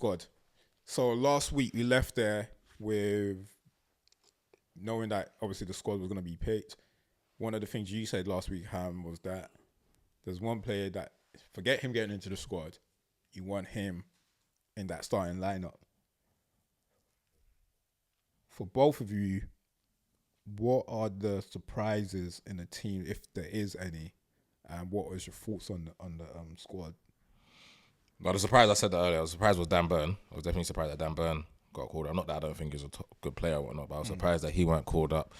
God. So last week we left there with knowing that obviously the squad was going to be picked. One of the things you said last week, Ham, was that there's one player that, forget him getting into the squad, you want him in that starting lineup. For both of you, what are the surprises in the team, if there is any, and what was your thoughts on the squad? Well, the surprise, I said that earlier, I was surprised with Dan Burn. I was definitely surprised that Dan Burn got called up. Not that I don't think he's a good player or whatnot, but I was surprised that he weren't called up.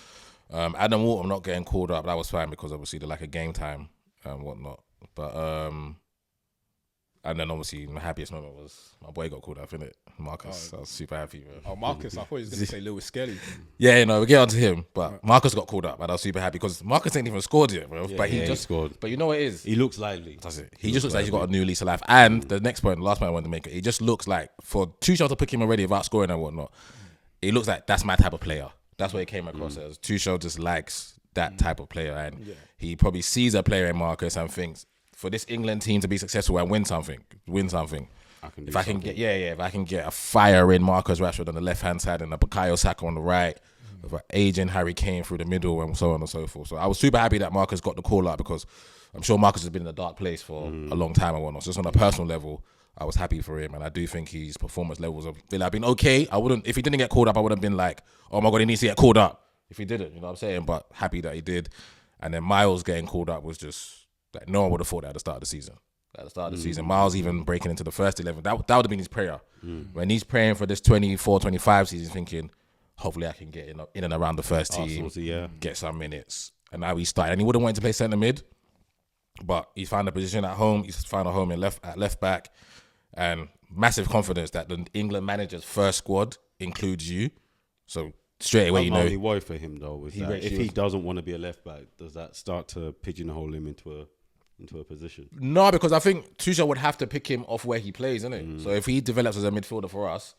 Adam Walton not getting called up, that was fine because obviously the lack of game time and whatnot. But and then obviously my happiest moment was my boy got called up, innit? Marcus. I was super happy, bro. Oh, Marcus, I thought he was going to say Lewis-Skelly. Yeah, we'll get onto him. But Marcus got called up and I was super happy because Marcus ain't even scored yet, bro. But he just scored. But you know what it is? He looks lively. That's it. He just looks like he's got a new lease of life. And the next point, the last point I wanted to make, it just looks like for Tuchel to pick him already without scoring and whatnot, it looks like that's my type of player. That's what it came across as. Tuchel just likes that type of player, and he probably sees a player in Marcus and thinks, for this England team to be successful and win something. If I can get a fire in Marcus Rashford on the left hand side and a Bukayo Saka on the right, with an aging Harry Kane through the middle and so on and so forth. So I was super happy that Marcus got the call up because I'm sure Marcus has been in a dark place for a long time and whatnot. So just on a personal level, I was happy for him, and I do think his performance levels have been okay. If he didn't get called up, I would have been like, oh my God, he needs to get called up. If he didn't, you know what I'm saying? But happy that he did. And then Miles getting called up was just like, no one would have thought that at the start of the season. At the start of the season, Miles even breaking into the first 11, that would have been his prayer. When he's praying for this 24-25 season, thinking, hopefully I can get in and around the first team, get some minutes. And now he's starting. And he would have wanted to play centre mid, but he's found a position at home. He's found a home at left back. And massive confidence that the England manager's first squad includes you. So straight away, My only worry for him though is that if he doesn't want to be a left back, does that start to pigeonhole him into a position? No, because I think Tuchel would have to pick him off where he plays, innit? So if he develops as a midfielder for us,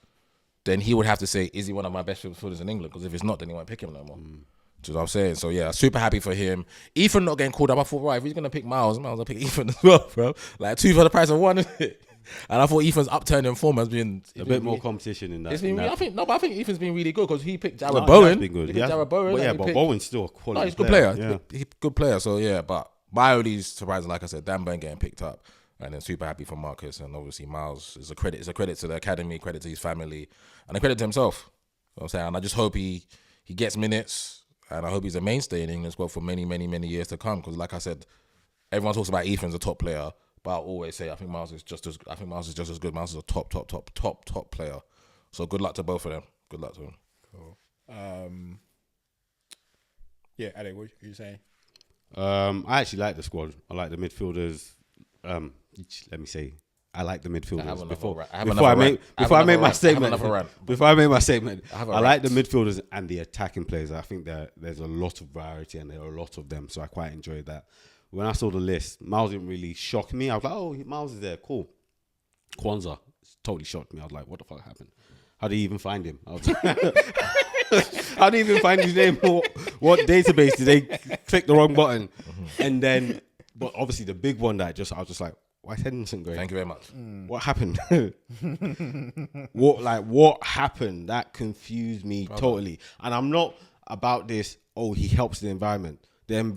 then he would have to say, is he one of my best midfielders in England? Because if it's not, then he won't pick him no more. Do you know what I'm saying? So yeah, super happy for him. Ethan not getting called up, I thought, right, if he's going to pick Miles will pick Ethan as well, bro. Like 2 for the price of 1, isn't it? And I thought Ethan's upturn in form has been a bit more competition in that. I think Ethan's been really good because he picked Jared Bowen. Bowen. Been good. He picked Jared Bowen. But Bowen's still a quality. He's a good player. He's a good player. So yeah, but my only surprise, like I said, Dan Burn getting picked up, and then super happy for Marcus, and obviously Miles is a credit. It's a credit to the academy, credit to his family, and a credit to himself. You know what I'm saying, and I just hope he gets minutes, and I hope he's a mainstay in England as well for many, many, many years to come. Because like I said, everyone talks about Ethan's a top player. But I'll always say I think Miles is just as good. Miles is a top player. So good luck to both of them. Good luck to them. Cool. Yeah, Ade, what are you saying? I actually like the squad. I like the midfielders. Let me say, I like the midfilders. Before I make my statement, I like the midfielders and the attacking players. I think that there's a lot of variety and there are a lot of them. So I quite enjoyed that. When I saw the list, Miles didn't really shock me. I was like, oh, Miles is there. Cool. Kwanzaa totally shocked me. I was like, what the fuck happened? How did you even find him? I was like, how did you even find his name? What database did they click the wrong button? And then, but obviously the big one that I was just like, why is Henderson going? Thank you very much. What happened? What happened? That confused me totally. And I'm not about this, oh, he helps the environment. I'm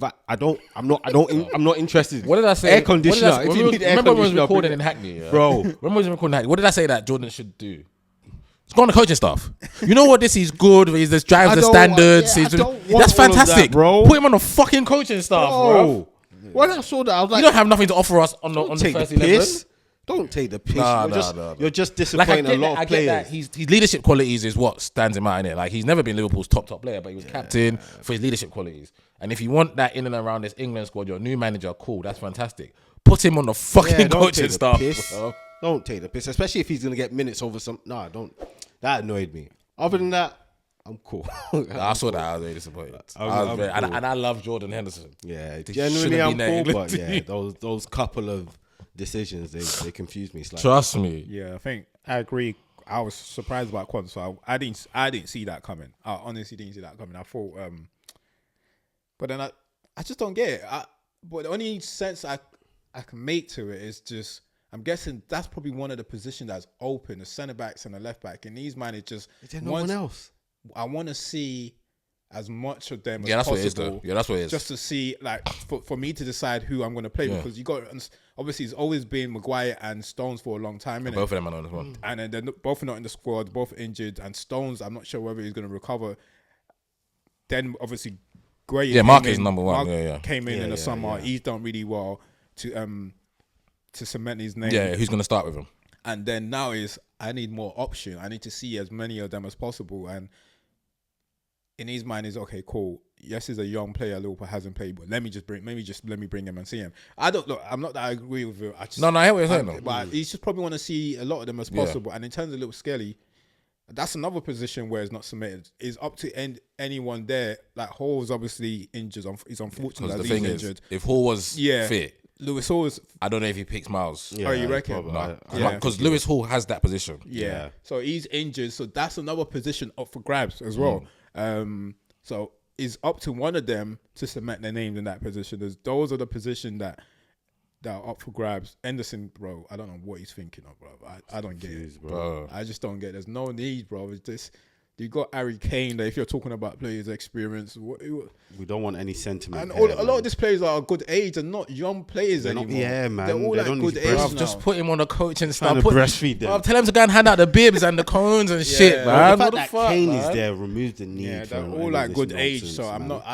not interested. What did I say? Air conditioner. Remember when we was recording in Hackney, bro? Remember when we was recording in Hackney? What did I say that Jordan should do? It's gone to coaching staff. You know what? This is good. He just drives the standards. That's fantastic, bro. Put him on the fucking coaching staff, bro. When I saw that, I was like, you don't have nothing to offer us on the first 11. Don't take the piss. You're just disappointing a lot of players. That. His leadership qualities is what stands him out in it. Like he's never been Liverpool's top player, but he was captain for his leadership qualities. And if you want that in and around this England squad, your new manager, cool, that's fantastic. Put him on the fucking coaching staff. Don't take the piss, especially if he's gonna get minutes over some. No, don't. That annoyed me. Other than that, I'm cool. I saw that. I was very disappointed. And I love Jordan Henderson. Yeah, genuinely, I'm cool. But yeah, those couple of decisions they confused me slightly. Trust me. Yeah, I think I agree. I was surprised about Kwanzaa. So I didn't see that coming. I honestly didn't see that coming. I thought, but then I just don't get it. But the only sense I can make to it is just I'm guessing that's probably one of the positions that's open, the centre backs and the left back. And these man, it just is there no one else? I want to see as much of them that's as possible. What it is, though. Yeah, that's what it is. Just to see, like, for me to decide who I'm going to play because you got obviously it's always been Maguire and Stones for a long time. Innit? Both of them are not as well. And then they're both not in the squad, both injured. And Stones, I'm not sure whether he's going to recover. Then obviously, Gray. Mark is number one. Came in the summer. He's done really well to cement his name. Yeah, who's going to start with him? And then now I need more option. I need to see as many of them as possible. And in his mind is okay, cool. Yes, he's a young player. Liverpool hasn't played, but let me bring him and see him. I'm not that I agree with it. I hear what you're saying. But he's just probably want to see a lot of them as possible. And in terms of Lewis-Skelly, that's another position where it's not submitted. It's up to anyone there. Like Hall's obviously injured. He's unfortunate that he's injured. If Hall was fit, Lewis Hall is. I don't know if he picks Miles. Yeah, you reckon? Because Lewis Hall has that position. Yeah. So he's injured. So that's another position up for grabs as well. So it's up to one of them to cement their names in that position. Those are the positions that are up for grabs. Anderson, bro, I don't know what he's thinking of, bro. I don't get it, bro. I just don't get it. There's no need, bro. It's just you got Harry Kane there. If you're talking about players' experience, we don't want any sentiment. And a lot of these players are a good age and not young players anymore. Man. They're all at good age now. Just put him on a coaching staff. Breastfeed them. Tell him to go and hand out the bibs and the cones and shit, man. The fact that Kane is there removes the need. Yeah, they're all at good age. So I'm not.